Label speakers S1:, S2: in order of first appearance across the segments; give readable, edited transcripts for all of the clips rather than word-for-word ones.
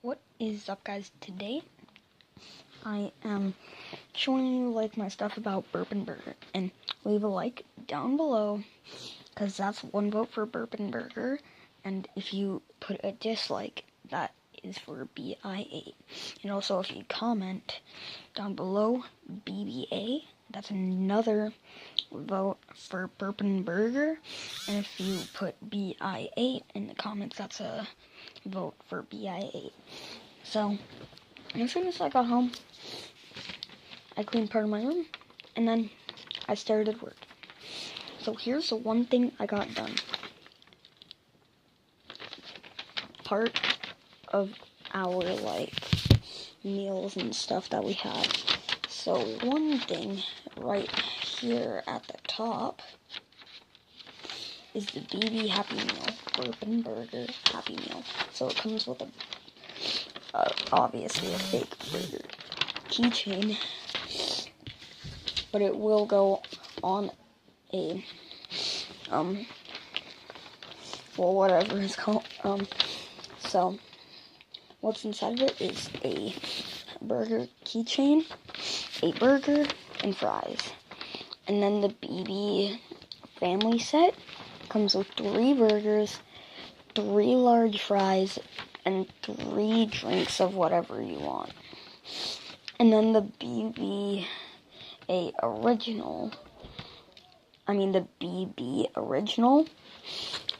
S1: What is up, guys? Today I am showing you my stuff about Burping Burger, and leave a like down below because that's one vote for Burping Burger, and if you put a dislike, that is for BIA. And also if you comment down below BBA, that's another vote for Burping Burger, and if you put BI8 in the comments, that's a vote for BI8. So, as soon as I got home, I cleaned part of my room, and then I started work. So here's the one thing I got done. Part of our, meals and stuff that we had. So one thing right here at the top is the BB Happy Meal, Burping Burger Happy Meal. So it comes with obviously a fake burger keychain, but it will go on a whatever it's called. So what's inside of it is a burger keychain, a burger, and fries. And then the BB family set comes with 3 burgers, 3 large fries, and 3 drinks of whatever you want. And then the BB original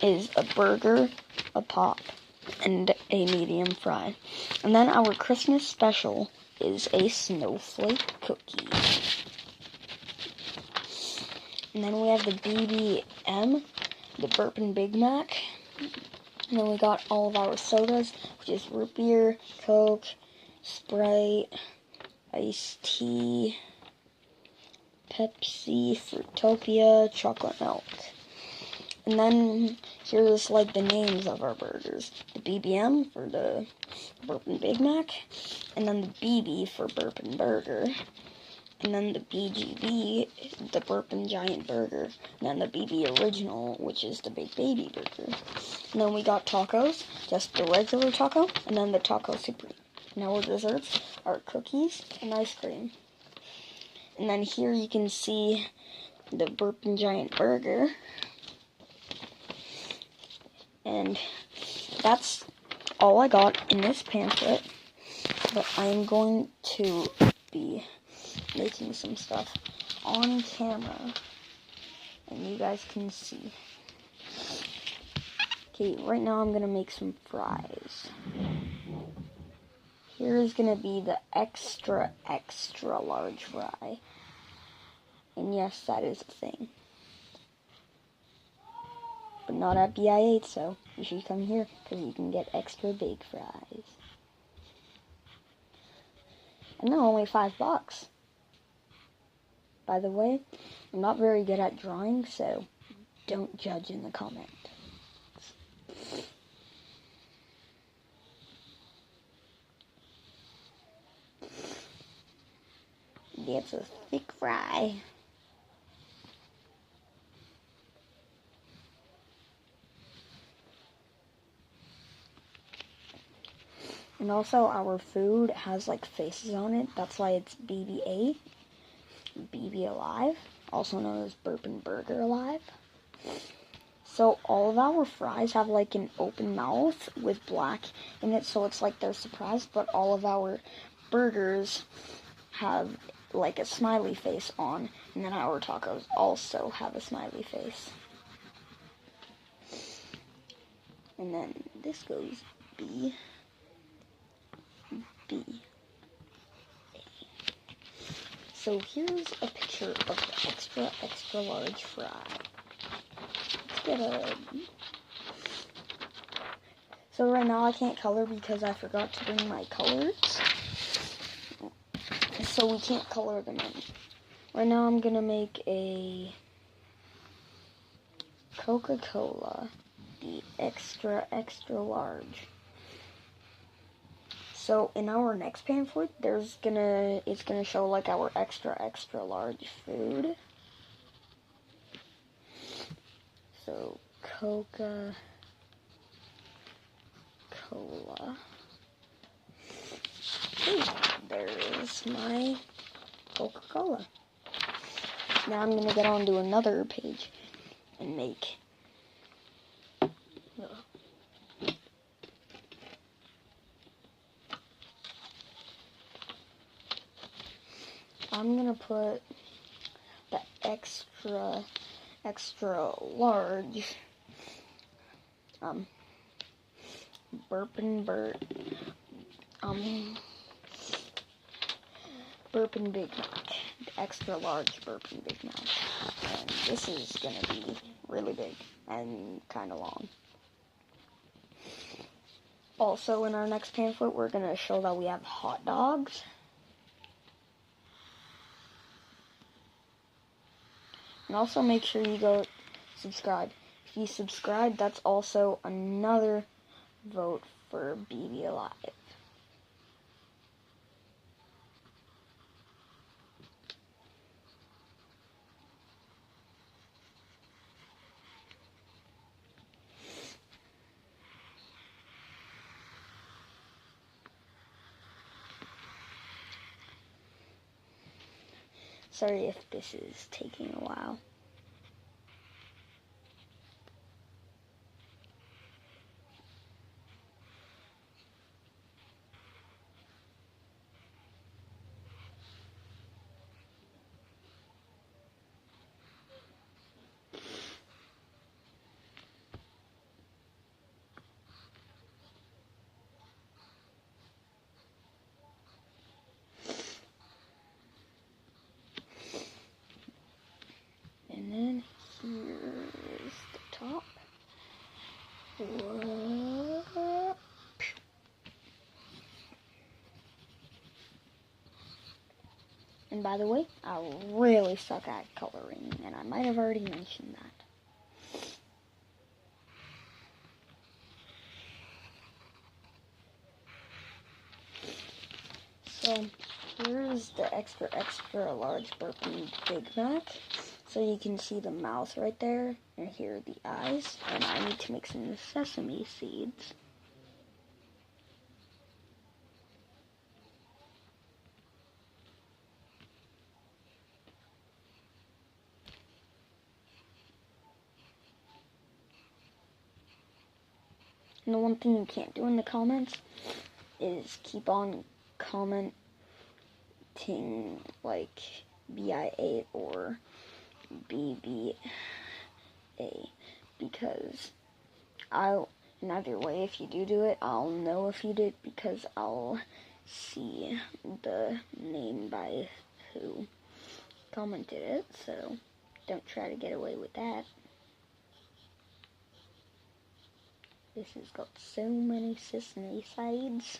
S1: is a burger, a pop, and a medium fry. And then our Christmas special is a snowflake cookie. And then we have the BBM, the Burping Big Mac. And then we got all of our sodas, which is root beer, Coke, Sprite, iced tea, Pepsi, Fruitopia, chocolate milk. And then here's the names of our burgers. The BBM for the Burping Big Mac, and then the BB for Burping Burger, and then the BGB, the Burping Giant Burger, and then the BB Original, which is the Big Baby Burger. And then we got tacos, just the regular taco, and then the Taco Supreme. And our desserts are cookies and ice cream. And then here you can see the Burping Giant Burger. And that's all I got in this pamphlet, but I'm going to be making some stuff on camera, and you guys can see. Okay, right now I'm going to make some fries. Here is going to be the extra large fry, and yes, that is a thing. But not at BI8, so you should come here, because you can get extra big fries. And they're only $5. By the way, I'm not very good at drawing, so don't judge in the comments. That's a thick fry. And also our food has faces on it. That's why it's BBA, BB Alive, also known as Burping Burger Alive. So all of our fries have an open mouth with black in it, so it's they're surprised, but all of our burgers have a smiley face on, and then our tacos also have a smiley face. And then this goes B. So here's a picture of the extra large fry. Let's get So right now I can't color because I forgot to bring my colors. So we can't color them in. Right now I'm gonna make a Coca-Cola, the extra large. So in our next pamphlet, it's gonna show our extra large food. So Coca-Cola that's my Coca-Cola. Now I'm gonna get on to another page and make I'm gonna put the extra large Burping Big Mac, the extra large Burping Big Mac, and this is gonna be really big and kind of long. Also, in our next pamphlet, we're gonna show that we have hot dogs. And also make sure you go subscribe. If you subscribe, that's also another vote for BB Alive. Sorry if this is taking a while. And then here's the top. Whoop. And by the way, I really suck at coloring, and I might have already mentioned that. So here's the extra large Burping Big Mac. So you can see the mouth right there, and here are the eyes. And I need to make some sesame seeds. And the one thing you can't do in the comments is keep on commenting like BIA or BBA, because in either way, if you do it, I'll know if you did, because I'll see the name by who commented it, so don't try to get away with that. This has got so many sesame seeds.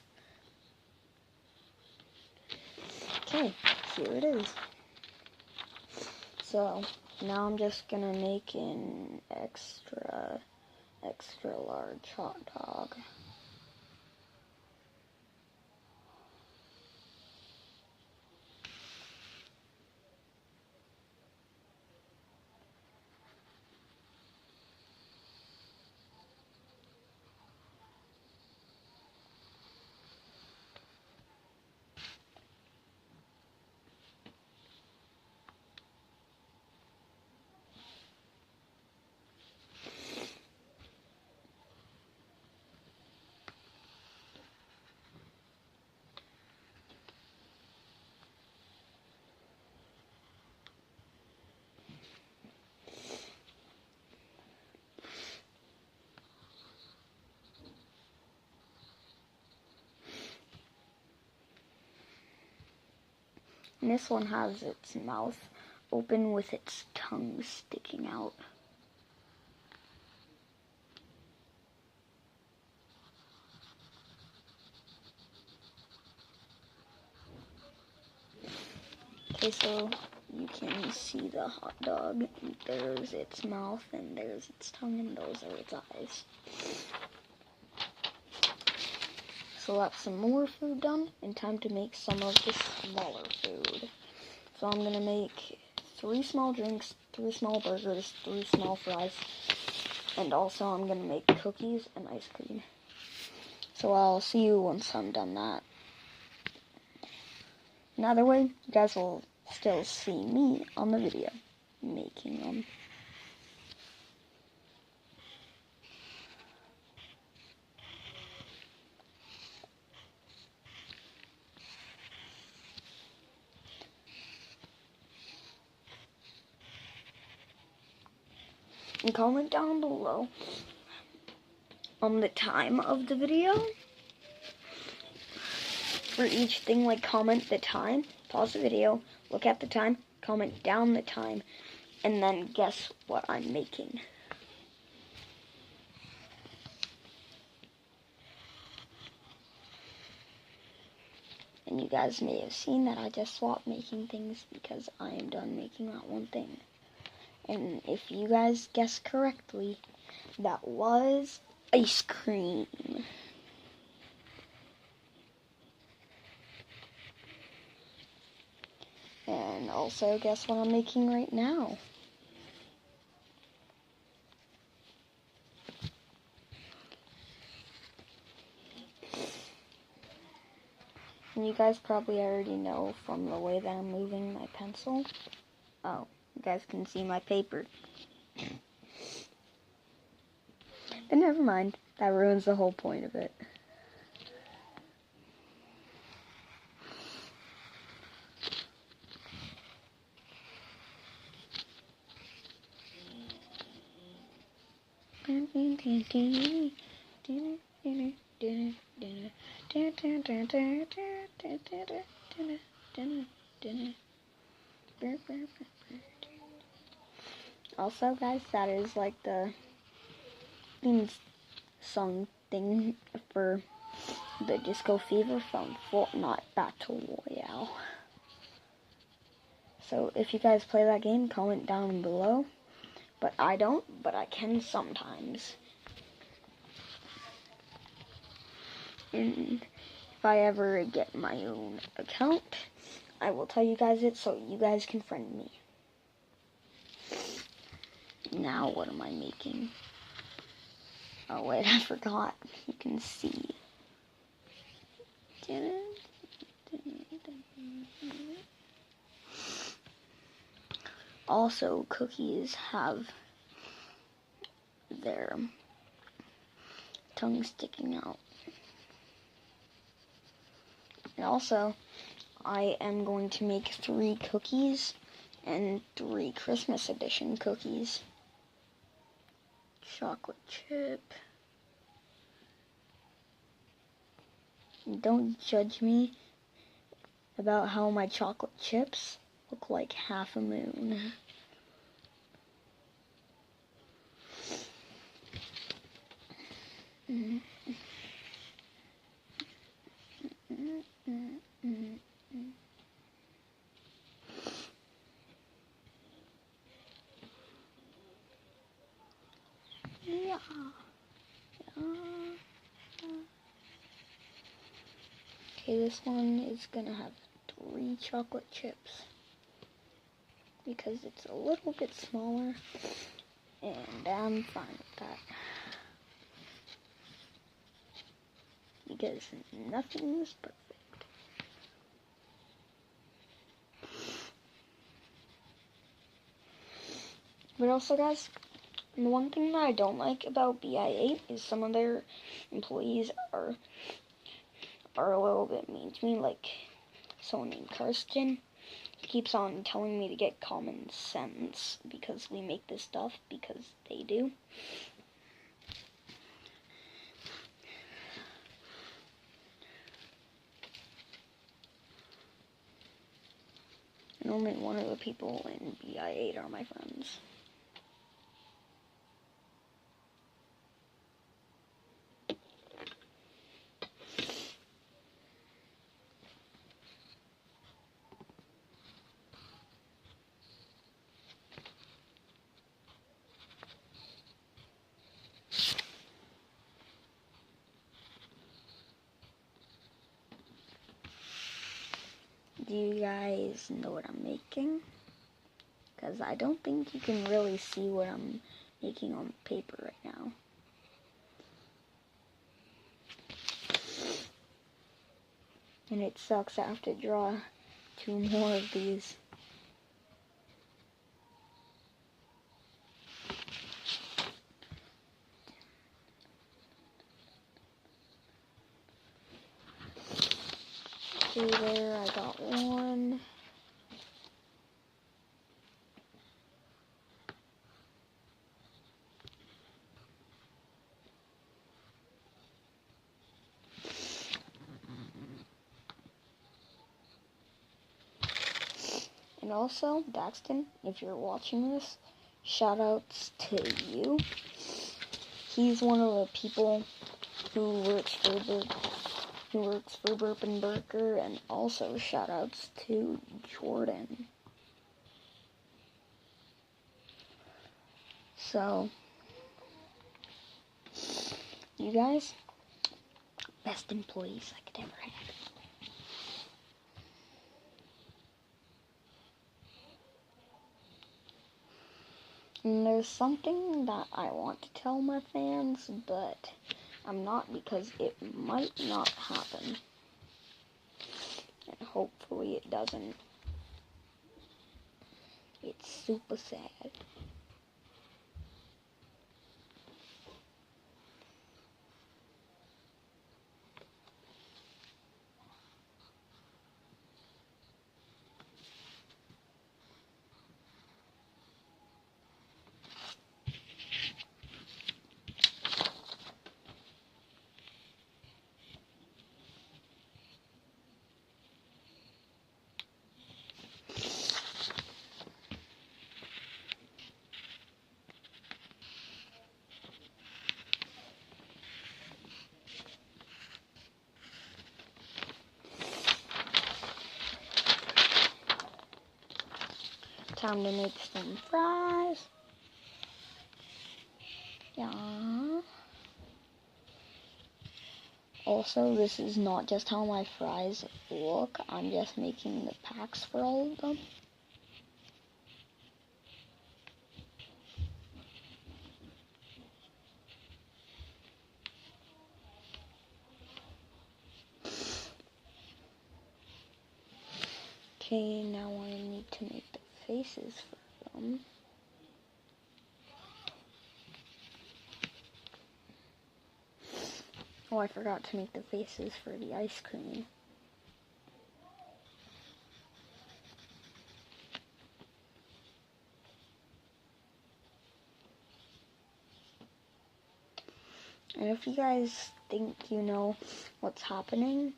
S1: Okay, here it is. So now I'm just gonna make an extra large hot dog. And this one has its mouth open with its tongue sticking out. Okay, so you can see the hot dog. There's its mouth, and there's its tongue, and those are its eyes. So that's some more food done, and time to make some of the smaller food. So I'm gonna make 3 small drinks, 3 small burgers, 3 small fries, and also I'm gonna make cookies and ice cream. So I'll see you once I'm done that. Another way, you guys will still see me on the video making them. And comment down below on the time of the video. For each thing, like comment the time, pause the video, look at the time, comment down the time, and then guess what I'm making. And you guys may have seen that I just swapped making things because I am done making that one thing. And if you guys guessed correctly, that was ice cream. And also, guess what I'm making right now? And you guys probably already know from the way that I'm moving my pencil. Oh, you guys can see my paper. But never mind, that ruins the whole point of it. Also, guys, that is like the theme song thing for the Disco Fever from Fortnite Battle Royale. So if you guys play that game, comment down below. But I don't, but I can sometimes. And if I ever get my own account, I will tell you guys it so you guys can friend me. Now what am I making? Oh wait, I forgot. You can see. Also, cookies have their tongue sticking out. And also, I am going to make 3 cookies and 3 Christmas edition cookies. Chocolate chip. Don't judge me about how my chocolate chips look like half a moon. Yeah. Okay, this one is gonna have 3 chocolate chips because it's a little bit smaller, and I'm fine with that because nothing is perfect. But also, guys, the one thing that I don't like about BI8 is some of their employees are a little bit mean to me. Like someone named Kirsten keeps on telling me to get common sense because we make this stuff because they do. And only one of the people in BI8 are my friends. Do you guys know what I'm making? Because I don't think you can really see what I'm making on paper right now. And it sucks I have to draw 2 more of these. Okay, there, I got 1. And also, Daxton, if you're watching this, shoutouts to you. He's one of the people who works for Burping Burger, and also shoutouts to Jordan. So, you guys, best employees I could ever have. And there's something that I want to tell my fans, but I'm not, because it might not happen. And hopefully it doesn't. It's super sad. Time to make some fries. Yeah. Also, this is not just how my fries look. I'm just making the packs for all of them. Okay, now I need to make the faces for them. Oh, I forgot to make the faces for the ice cream. And if you guys think you know what's happening,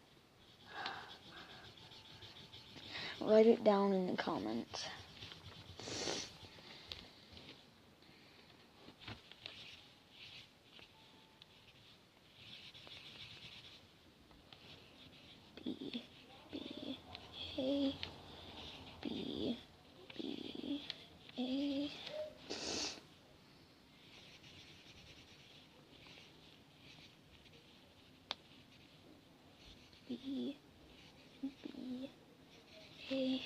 S1: write it down in the comments. B, B, A, B, B, A. B, B, A.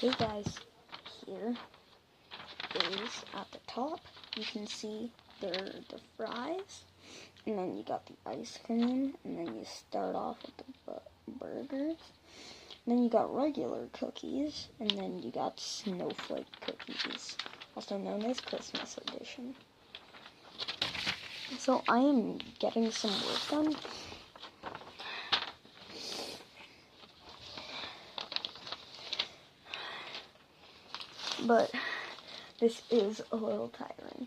S1: Okay guys, here is at the top, you can see the fries, and then you got the ice cream, and then you start off with the burgers, and then you got regular cookies, and then you got snowflake cookies, also known as Christmas edition. So I am getting some work done. But this is a little tiring.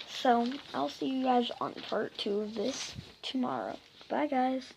S1: So I'll see you guys on part 2 of this tomorrow. Bye guys.